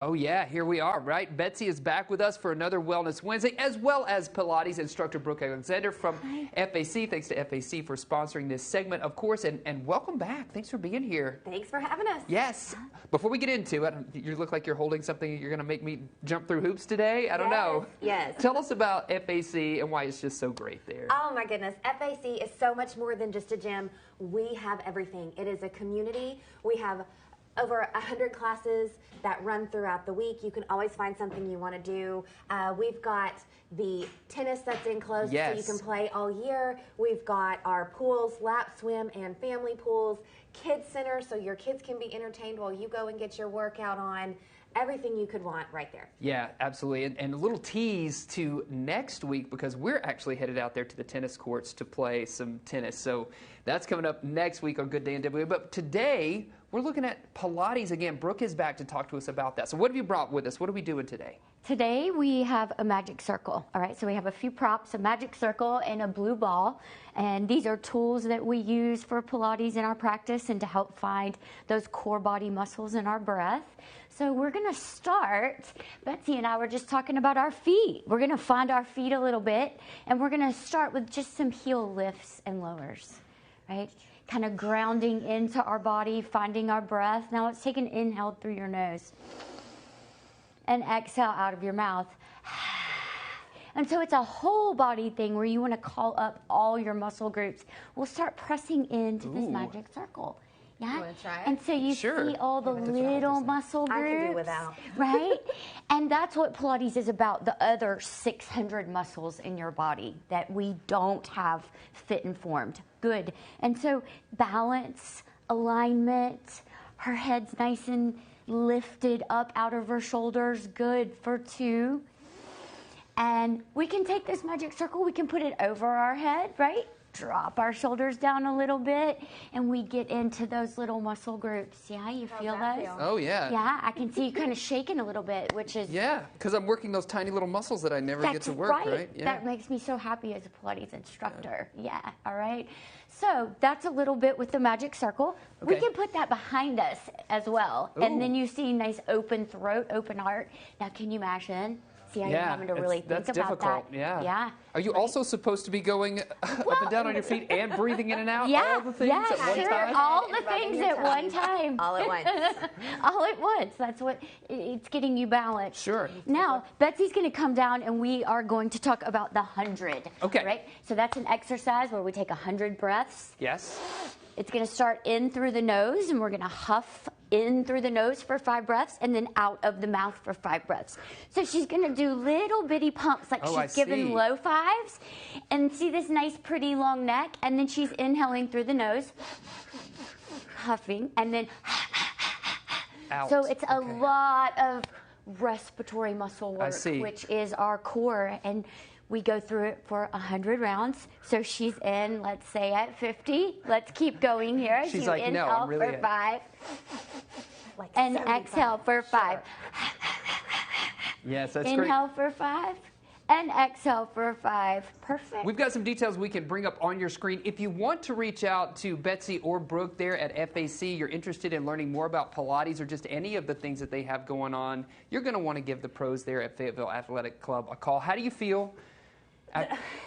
Oh yeah, here we are, right? Betsy is back with us for another Wellness Wednesday, as well as Pilates instructor Brooke Alexander from FAC. Thanks to FAC for sponsoring this segment, of course, and welcome back. Thanks for being here. Thanks for having us. Yes. Before we get into it, you look like you're holding something. You're going to make me jump through hoops today? I don't know. Yes. Tell us about FAC and why it's just so great there. Oh my goodness. FAC is so much more than just a gym. We have everything. It is a community. We have over 100 classes that run throughout the week. You can always find something you want to do. We've got the tennis that's enclosed, so you can play all year. We've got our pools, lap swim and family pools, kids center, so your kids can be entertained while you go and get your workout on. Everything you could want right there. Yeah, absolutely. And a little tease to next week, because we're actually headed out there to the tennis courts to play some tennis. So that's coming up next week on Good Day in W. But today, we're looking at Pilates again. Brooke is back to talk to us about that. So what have you brought with us? What are we doing today? Today we have a magic circle. All right, so we have a few props, a magic circle and a blue ball. And these are tools that we use for Pilates in our practice and to help find those core body muscles in our breath. So we're going to start, Betsy and I were just talking about our feet. We're going to find our feet a little bit, and we're going to start with just some heel lifts and lowers, right? Kind of grounding into our body, finding our breath. Now let's take an inhale through your nose and exhale out of your mouth. And so it's a whole body thing where you want to call up all your muscle groups. We'll start pressing into this magic circle. Yeah. You want to try it? And so you see all the little muscle groups. I can do without. Right? And that's what Pilates is about, the other 600 muscles in your body that we don't have fit and formed. Good. And so balance, alignment, her head's nice and lifted up out of her shoulders. Good for 2. And we can take this magic circle, we can put it over our head, right? Drop our shoulders down a little bit, and we get into those little muscle groups. Yeah, you feel those? Oh, yeah. Yeah, I can see you kind of shaking a little bit, which is... Yeah, because I'm working those tiny little muscles that I never get to work, right? Yeah. That makes me so happy as a Pilates instructor. Yeah, all right. So that's a little bit with the magic circle. Okay. We can put that behind us as well. Ooh. And then you see nice open throat, open heart. Now, can you mash in? See how you're having to really think about difficult. that? Yeah. Are you also supposed to be going up and down on your feet and breathing in and out? Yeah, all the things at one time? All the things at one time. All at once. All at once. That's what it's getting you balanced. Sure. Now, Betsy's going to come down and we are going to talk about the 100. Okay. Right? So that's an exercise where we take 100 breaths. Yes. It's going to start in through the nose, and we're going to huff in through the nose for 5 breaths, and then out of the mouth for 5 breaths. So she's going to do little bitty pumps, like she's giving low fives, and see this nice, pretty long neck, and then she's inhaling through the nose, huffing, and then out. So it's a lot of respiratory muscle work, which is our core, and we go through it for 100 rounds. So she's in, let's say, at 50. Let's keep going here. She's like, inhale no, I'm really for 5. Like and 75. Exhale for 5. Yes, that's Inhale great. for 5. And exhale for 5. Perfect. We've got some details we can bring up on your screen. If you want to reach out to Betsy or Brooke there at FAC, you're interested in learning more about Pilates or just any of the things that they have going on, you're going to want to give the pros there at Fayetteville Athletic Club a call. How do you feel?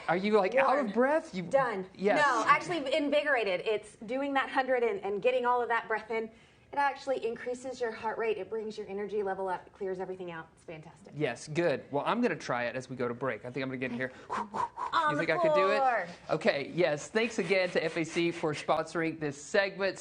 Are you like out of breath? Done. Yes. No, actually invigorated. It's doing that 100 and getting all of that breath in. It actually increases your heart rate. It brings your energy level up. It clears everything out. It's fantastic. Yes, good. Well, I'm going to try it as we go to break. I think I'm going to get in here. On you think the I could do it? floor. Okay, yes. Thanks again to FAC for sponsoring this segment.